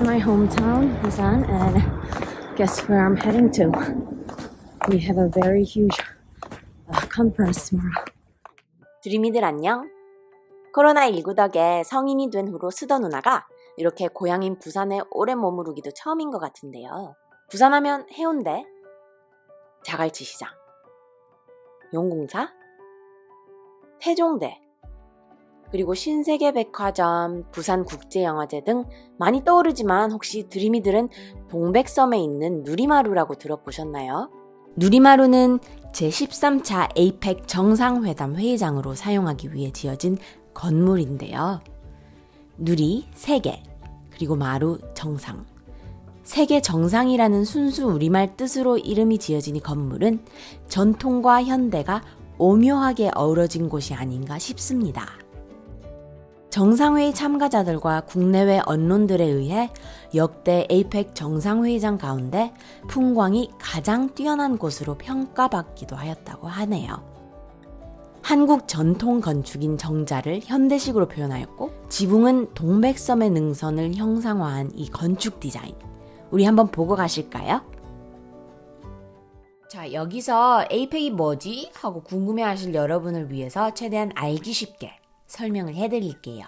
my hometown, Busan, and guess where I'm heading to? We have a very huge conference tomorrow. 드림이들 안녕? 코로나19 덕에 성인이 된 후로 쓰던 누나가 이렇게 고향인 부산에 오래 머무르기도 처음인 것 같은데요. 부산하면 해운대, 자갈치시장, 용궁사, 태종대, 그리고 신세계백화점, 부산국제영화제 등 많이 떠오르지만 혹시 드림이들은 동백섬에 있는 누리마루라고 들어보셨나요? 누리마루는 제13차 에이펙 정상회담 회의장으로 사용하기 위해 지어진 건물인데요. 누리, 세계, 그리고 마루, 정상. 세계 정상이라는 순수 우리말 뜻으로 이름이 지어진 이 건물은 전통과 현대가 오묘하게 어우러진 곳이 아닌가 싶습니다. 정상회의 참가자들과 국내외 언론들에 의해 역대 에이펙 정상회의장 가운데 풍광이 가장 뛰어난 곳으로 평가받기도 하였다고 하네요. 한국 전통 건축인 정자를 현대식으로 표현하였고 지붕은 동백섬의 능선을 형상화한 이 건축 디자인. 우리 한번 보고 가실까요? 자, 여기서 에이펙이 뭐지? 하고 궁금해하실 여러분을 위해서 최대한 알기 쉽게 설명을 해드릴게요.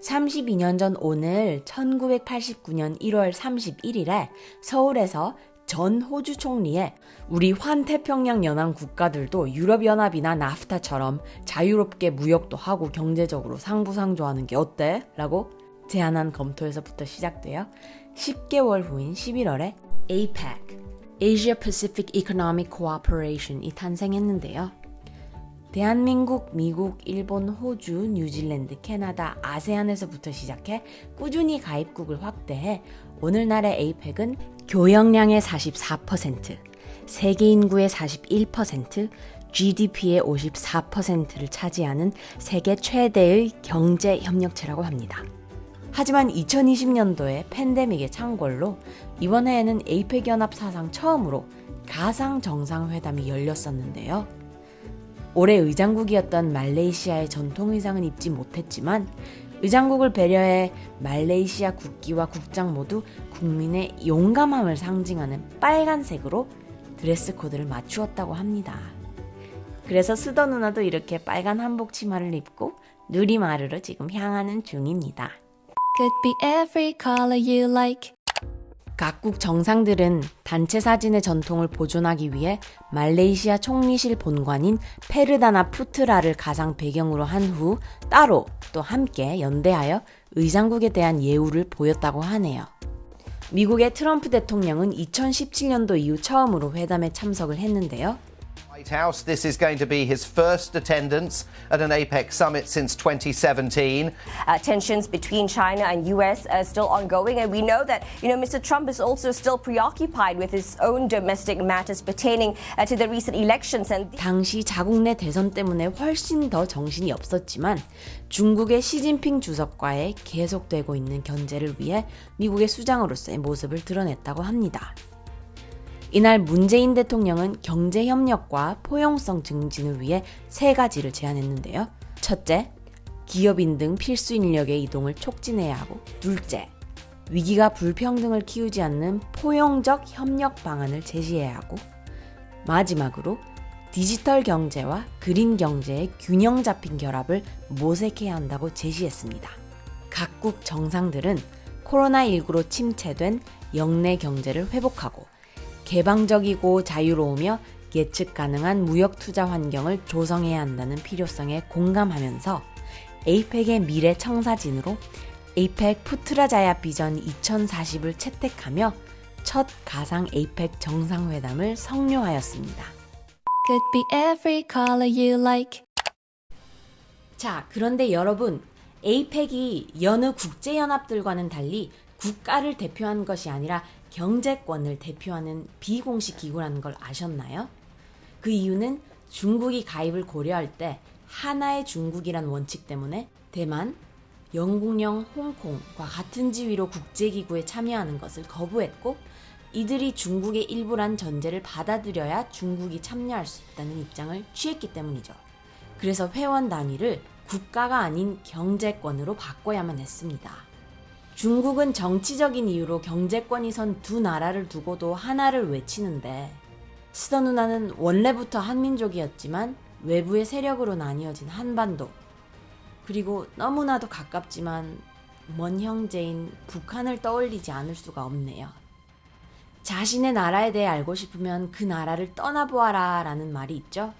32년 전 오늘 1989년 1월 31일에 서울에서 전 호주 총리의 우리 환태평양 연안 국가들도 유럽연합이나 나프타처럼 자유롭게 무역도 하고 경제적으로 상부상조하는 게 어때? 라고 제안한 검토에서부터 시작되어 10개월 후인 11월에 APEC, Asia Pacific Economic Cooperation이 탄생했는데요. 대한민국, 미국, 일본, 호주, 뉴질랜드, 캐나다, 아세안에서부터 시작해 꾸준히 가입국을 확대해 오늘날의 에이펙은 교역량의 44%, 세계 인구의 41%, GDP의 54%를 차지하는 세계 최대의 경제 협력체라고 합니다. 하지만 2020년도에 팬데믹의 창궐로 이번 해에는 에이펙 연합 사상 처음으로 가상 정상회담이 열렸었는데요. 올해 의장국이었던 말레이시아의 전통 의상은 입지 못했지만 의장국을 배려해 말레이시아 국기와 국장 모두 국민의 용감함을 상징하는 빨간색으로 드레스 코드를 맞추었다고 합니다. 그래서 수더 누나도 이렇게 빨간 한복 치마를 입고 누리마루로 지금 향하는 중입니다. Could be every color you like. 각국 정상들은 단체 사진의 전통을 보존하기 위해 말레이시아 총리실 본관인 페르다나 푸트라를 가상 배경으로 한 후 따로 또 함께 연대하여 의장국에 대한 예우를 보였다고 하네요. 미국의 트럼프 대통령은 2017년도 이후 처음으로 회담에 참석을 했는데요. White House. This is going to be his first attendance at an APEC summit since 2017. Tensions between China and US are still ongoing, and we know that Mr. Trump is also still preoccupied with his own domestic matters pertaining to the recent elections. And 당시 자국 내 대선 때문에 훨씬 더 정신이 없었지만 중국의 시진핑 주석과의 계속되고 있는 견제를 위해 미국의 수장으로서의 모습을 드러냈다고 합니다. 이날 문재인 대통령은 경제협력과 포용성 증진을 위해 세 가지를 제안했는데요. 첫째, 기업인 등 필수 인력의 이동을 촉진해야 하고, 둘째, 위기가 불평등을 키우지 않는 포용적 협력 방안을 제시해야 하고, 마지막으로 디지털 경제와 그린 경제의 균형 잡힌 결합을 모색해야 한다고 제시했습니다. 각국 정상들은 코로나19로 침체된 역내 경제를 회복하고 개방적이고 자유로우며 예측 가능한 무역 투자 환경을 조성해야 한다는 필요성에 공감하면서 에이펙의 미래 청사진으로 에이펙 푸트라자야 비전 2040을 채택하며 첫 가상 에이펙 정상회담을 성료하였습니다. Could be every color you like. 자, 그런데 여러분, 에이펙이 여느 국제연합들과는 달리 국가를 대표하는 것이 아니라 경제권을 대표하는 비공식 기구라는 걸 아셨나요? 그 이유는 중국이 가입을 고려할 때 하나의 중국이란 원칙 때문에 대만, 영국령 홍콩과 같은 지위로 국제기구에 참여하는 것을 거부했고 이들이 중국의 일부란 전제를 받아들여야 중국이 참여할 수 있다는 입장을 취했기 때문이죠. 그래서 회원 단위를 국가가 아닌 경제권으로 바꿔야만 했습니다. 중국은 정치적인 이유로 경제권이 선 두 나라를 두고도 하나를 외치는데 스더 누나는 원래부터 한민족이었지만 외부의 세력으로 나뉘어진 한반도, 그리고 너무나도 가깝지만 먼 형제인 북한을 떠올리지 않을 수가 없네요. 자신의 나라에 대해 알고 싶으면 그 나라를 떠나보아라 라는 말이 있죠.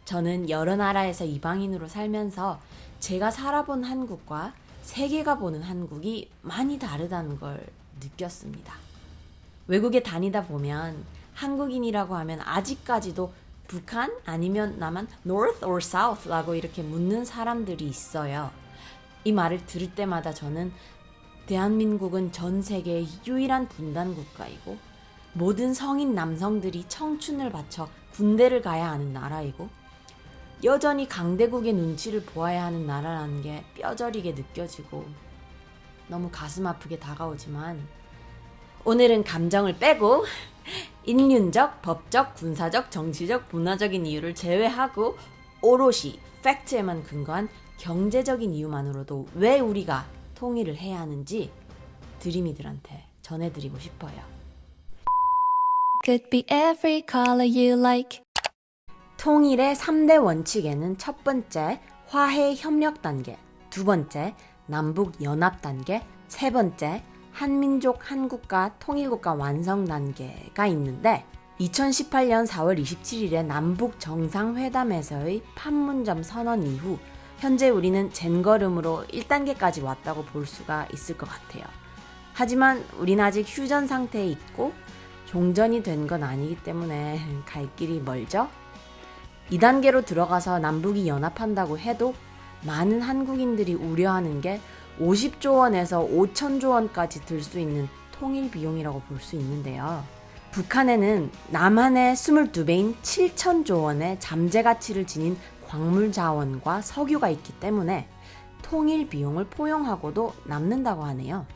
저는 여러 나라에서 이방인으로 살면서 제가 살아본 한국과 세계가 보는 한국이 많이 다르다는 걸 느꼈습니다. 외국에 다니다 보면 한국인이라고 하면 아직까지도 북한 아니면 남한 North or South 라고 이렇게 묻는 사람들이 있어요. 이 말을 들을 때마다 저는 대한민국은 전 세계의 유일한 분단 국가이고 모든 성인 남성들이 청춘을 바쳐 군대를 가야 하는 나라이고 여전히 강대국의 눈치를 보아야 하는 나라라는 게 뼈저리게 느껴지고 너무 가슴 아프게 다가오지만 오늘은 감정을 빼고 인륜적, 법적, 군사적, 정치적, 문화적인 이유를 제외하고 오롯이 팩트에만 근거한 경제적인 이유만으로도 왜 우리가 통일을 해야 하는지 드림이들한테 전해드리고 싶어요. Could be every color you like. 통일의 3대 원칙에는 첫 번째, 화해 협력 단계, 두 번째, 남북 연합 단계, 세 번째, 한민족 한국가 통일국가 완성 단계가 있는데 2018년 4월 27일에 남북 정상회담에서의 판문점 선언 이후 현재 우리는 젠걸음으로 1단계까지 왔다고 볼 수가 있을 것 같아요. 하지만 우린 아직 휴전 상태에 있고 종전이 된 건 아니기 때문에 갈 길이 멀죠? 2단계로 들어가서 남북이 연합한다고 해도 많은 한국인들이 우려하는 게 50조 원에서 5천조 원까지 들 수 있는 통일 비용이라고 볼 수 있는데요. 북한에는 남한의 22배인 7천조 원의 잠재 가치를 지닌 광물 자원과 석유가 있기 때문에 통일 비용을 포용하고도 남는다고 하네요.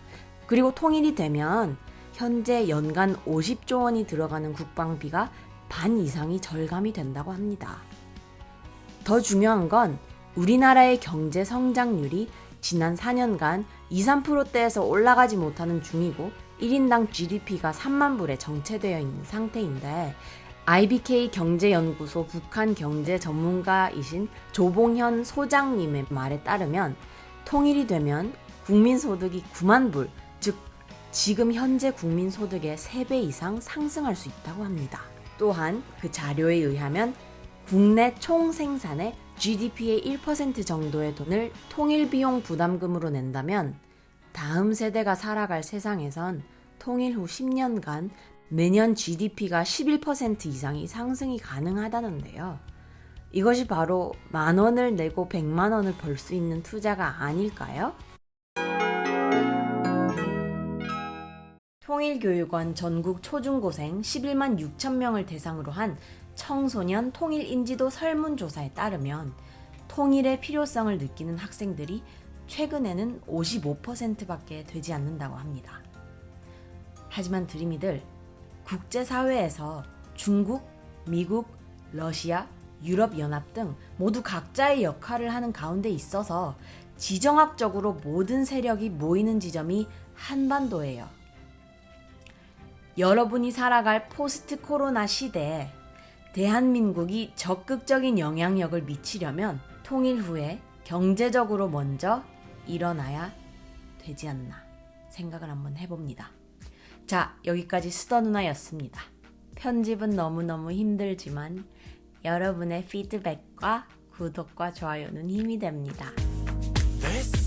그리고 통일이 되면 현재 연간 50조 원이 들어가는 국방비가 반 이상이 절감이 된다고 합니다. 더 중요한 건 우리나라의 경제 성장률이 지난 4년간 2~3%대에서 올라가지 못하는 중이고 1인당 GDP가 3만 불에 정체되어 있는 상태인데 IBK 경제연구소 북한 경제 전문가이신 조봉현 소장님의 말에 따르면 통일이 되면 국민소득이 9만 불, 즉 지금 현재 국민소득의 3배 이상 상승할 수 있다고 합니다. 또한 그 자료에 의하면 국내 총 생산의 GDP의 1% 정도의 돈을 통일 비용 부담금으로 낸다면 다음 세대가 살아갈 세상에선 통일 후 10년간 매년 GDP가 11% 이상이 상승이 가능하다는데요. 이것이 바로 10,000원을 내고 100만 원을 벌 수 있는 투자가 아닐까요? 통일교육원 전국 초중고생 11만 6천 명을 대상으로 한 청소년 통일 인지도 설문조사에 따르면 통일의 필요성을 느끼는 학생들이 최근에는 55%밖에 되지 않는다고 합니다. 하지만 드림이들, 국제사회에서 중국, 미국, 러시아, 유럽연합 등 모두 각자의 역할을 하는 가운데 있어서 지정학적으로 모든 세력이 모이는 지점이 한반도예요. 여러분이 살아갈 포스트 코로나 시대에 대한민국이 적극적인 영향력을 미치려면 통일 후에 경제적으로 먼저 일어나야 되지 않나 생각을 한번 해봅니다. 자, 여기까지 스더 누나였습니다. 편집은 너무너무 힘들지만 여러분의 피드백과 구독과 좋아요는 힘이 됩니다. This